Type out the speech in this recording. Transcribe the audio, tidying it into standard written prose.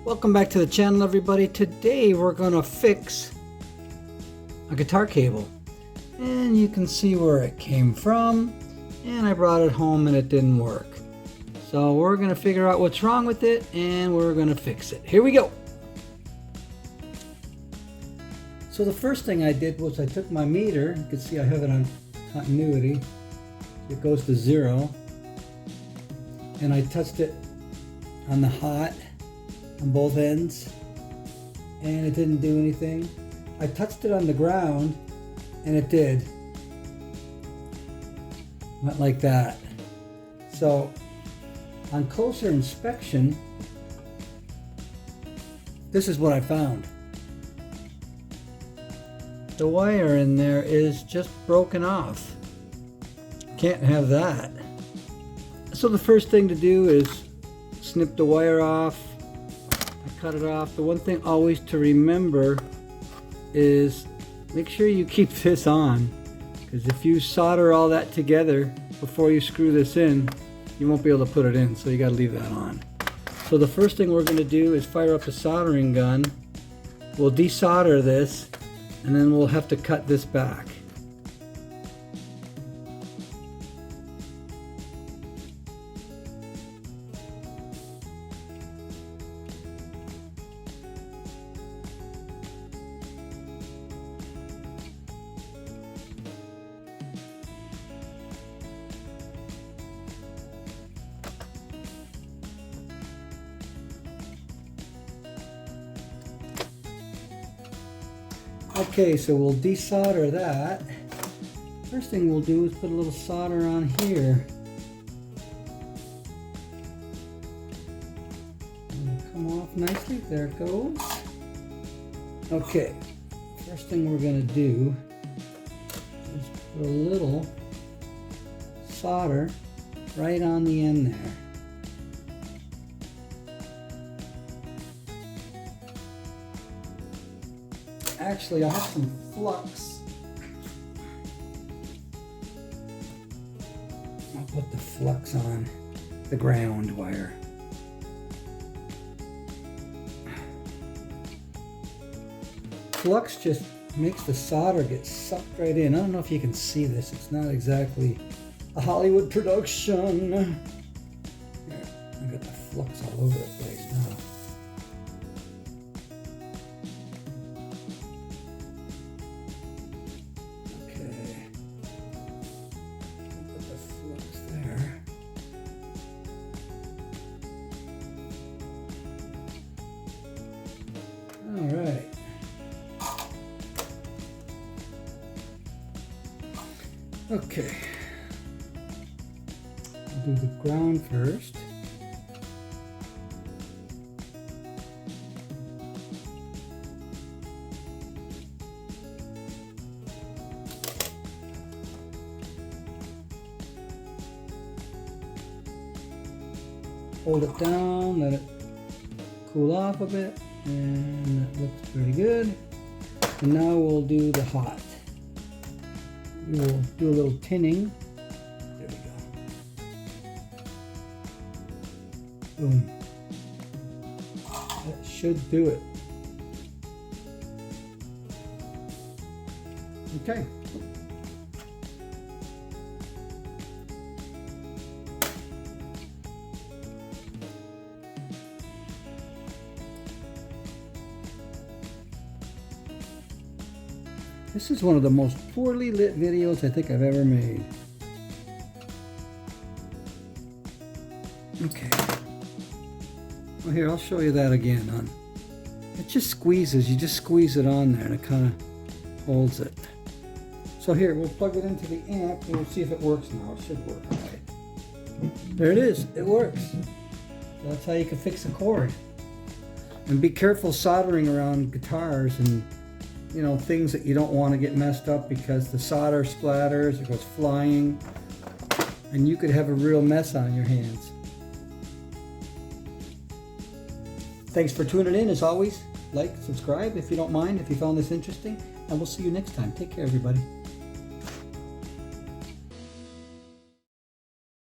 Welcome back to the channel, everybody. Today we're going to fix a guitar cable, and you can see where it came from, and I brought it home and it didn't work. So we're going to figure out what's wrong with it and we're going to fix it. Here we go. So the first thing I did was I took my meter. You can see I have it on continuity. It goes to 0, and I touched it on the hot on both ends, and it didn't do anything. I touched it on the ground and it did. Went like that. So on closer inspection, this is what I found. The wire in there is just broken off. Can't have that. So the first thing to do is snip the wire off. I cut it off. The one thing always to remember is make sure you keep this on, because if you solder all that together before you screw this in, you won't be able to put it in, so you got to leave that on. So the first thing we're going to do is fire up the soldering gun. We'll desolder this, and then we'll have to cut this back. Okay, so we'll desolder that. First thing we'll do is put a little solder on here. It'll come off nicely. There it goes. Okay, first thing we're going to do is put a little solder right on the end there. Actually, I have some flux. I'll put the flux on the ground wire. Flux just makes the solder get sucked right in. I don't know if you can see this. It's not exactly a Hollywood production. Here, I got the flux all over the place now. Alright. Okay. I'll do the ground first. Hold it down, let it cool off a bit. And that looks pretty good. And now we'll do the hot. We'll do a little tinning. There we go. Boom. That should do it. Okay. This is one of the most poorly lit videos I think I've ever made. Okay. Well, here, I'll show you that again. It just squeezes. You just squeeze it on there and it kind of holds it. So here, we'll plug it into the amp and we'll see if it works now. It should work. All right. There it is. It works. So that's how you can fix a cord. And be careful soldering around guitars and things that you don't want to get messed up, because the solder splatters, it goes flying, and you could have a real mess on your hands. Thanks for tuning in. As always, like, subscribe if you don't mind, if you found this interesting, and we'll see you next time. Take care, everybody.